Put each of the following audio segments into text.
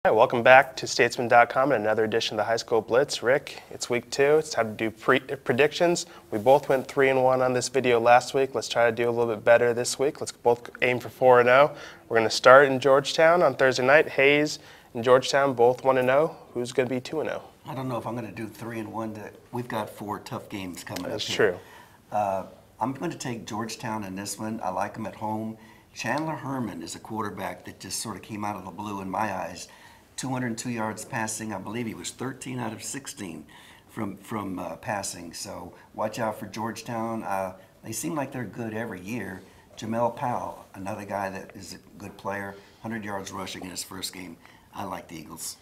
Hi, welcome back to Statesman.com and another edition of the High School Blitz. Rick, it's week 2. It's time to do predictions. We both went 3-1 on this video last week. Let's try to do a little bit better this week. Let's both aim for 4-0. We're going to start in Georgetown on Thursday night. Hayes and Georgetown both 1-0. Who's going to be 2-0? I don't know if I'm going to do 3-1. We've got 4 tough games coming up. That's true. I'm going to take Georgetown in this one. I like them at home. Chandler Herman is a quarterback that just sort of came out of the blue in my eyes. 202 yards passing. I believe he was 13 out of 16 from passing. So watch out for Georgetown. They seem like they're good every year. Jamel Powell, another guy that is a good player, 100 yards rushing in his first game. I like the Eagles.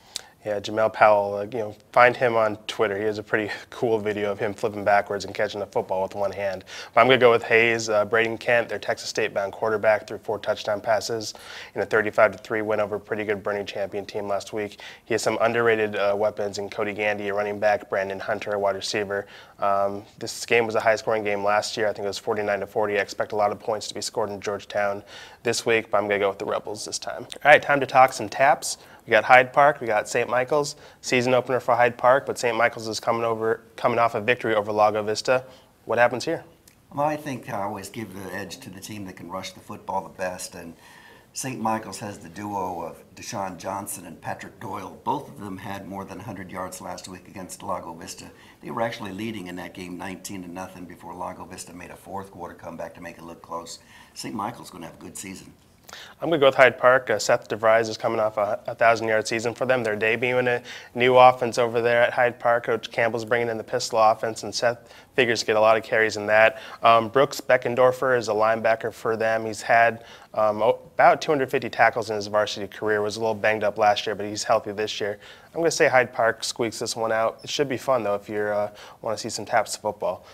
Yeah, Jamel Powell, find him on Twitter. He has a pretty cool video of him flipping backwards and catching the football with one hand. But I'm going to go with Hayes. Braden Kent, their Texas State-bound quarterback, threw 4 touchdown passes in a 35-3 win over a pretty good Bernie champion team last week. He has some underrated weapons in Cody Gandy, a running back, Brandon Hunter, a wide receiver. This game was a high-scoring game last year. I think it was 49-40. I expect a lot of points to be scored in Georgetown this week, but I'm going to go with the Rebels this time. All right, time to talk some taps. We got Hyde Park, we got St. Michael's, season opener for Hyde Park, but St. Michael's is coming off a victory over Lago Vista. What happens here? Well, I think I always give the edge to the team that can rush the football the best, and St. Michael's has the duo of Deshaun Johnson and Patrick Doyle. Both of them had more than 100 yards last week against Lago Vista. They were actually leading in that game 19-0 before Lago Vista made a fourth quarter comeback to make it look close. St. Michael's going to have a good season. I'm going to go with Hyde Park. Seth DeVries is coming off a 1,000-yard season for them. They're debuting a new offense over there at Hyde Park. Coach Campbell's bringing in the pistol offense, and Seth figures to get a lot of carries in that. Brooks Beckendorfer is a linebacker for them. He's had about 250 tackles in his varsity career. Was a little banged up last year, but he's healthy this year. I'm going to say Hyde Park squeaks this one out. It should be fun, though, if you want to see some taps of football.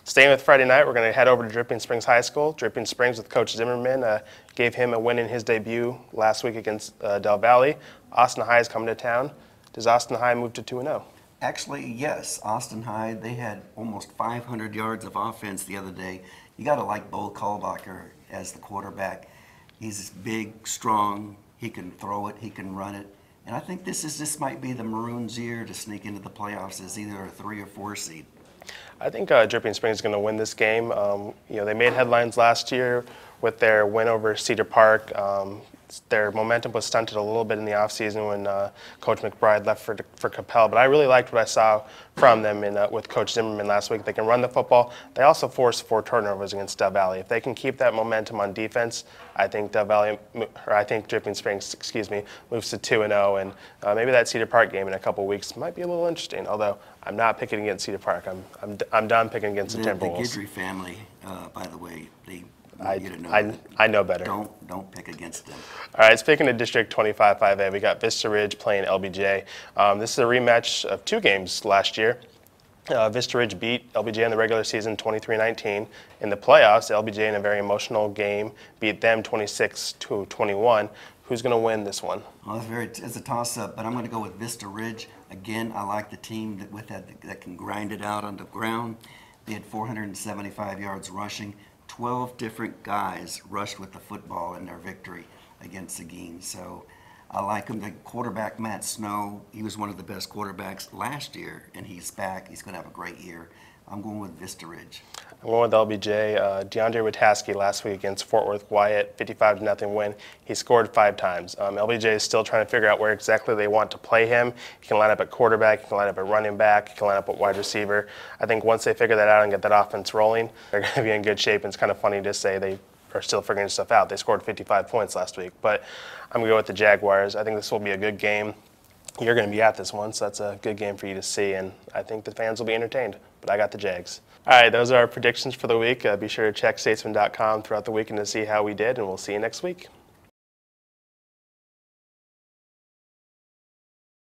Staying with Friday night, we're going to head over to Dripping Springs High School. Dripping Springs with Coach Zimmerman gave him a win in his debut last week against Del Valle. Austin High is coming to town. Does Austin High move to 2-0? Actually, yes. Austin High, they had almost 500 yards of offense the other day. You got to like Bo Kalbacher as the quarterback. He's big, strong. He can throw it. He can run it. And I think this might be the Maroons' year to sneak into the playoffs as either a 3 or 4 seed. I think Dripping Springs is going to win this game. They made headlines last year with their win over Cedar Park. Their momentum was stunted a little bit in the offseason when Coach McBride left for Capel, but I really liked what I saw from them with Coach Zimmerman last week. They can run the football. They also forced 4 turnovers against Del Valle. If they can keep that momentum on defense, I think Dripping Springs, moves to 2-0, and maybe that Cedar Park game in a couple weeks might be a little interesting. Although I'm not picking against Cedar Park. I'm done picking against the Timberwolves. The Guidry family, by the way, I know better. Don't pick against them. All right, speaking of District 25 5A, we got Vista Ridge playing LBJ. This is a rematch of 2 games last year. Vista Ridge beat LBJ in the regular season 23-19. In the playoffs, LBJ in a very emotional game beat them 26-21. Who's going to win this one? Well, it's a toss-up, but I'm going to go with Vista Ridge. Again, I like the team that can grind it out on the ground. They had 475 yards rushing. 12 different guys rushed with the football in their victory against Seguin. So I like him. The quarterback, Matt Snow, he was one of the best quarterbacks last year, and he's back. He's going to have a great year. I'm going with Vista Ridge. I'm going with LBJ. DeAndre Witaski last week against Fort Worth Wyatt, 55-0 win. He scored 5 times. LBJ is still trying to figure out where exactly they want to play him. He can line up at quarterback, he can line up at running back, he can line up at wide receiver. I think once they figure that out and get that offense rolling, they're going to be in good shape. And it's kind of funny to say they are still figuring stuff out. They scored 55 points last week. But I'm going to go with the Jaguars. I think this will be a good game. You're going to be at this one, so that's a good game for you to see, and I think the fans will be entertained. But I got the Jags. All right, those are our predictions for the week. Be sure to check Statesman.com throughout the weekend to see how we did, and we'll see you next week.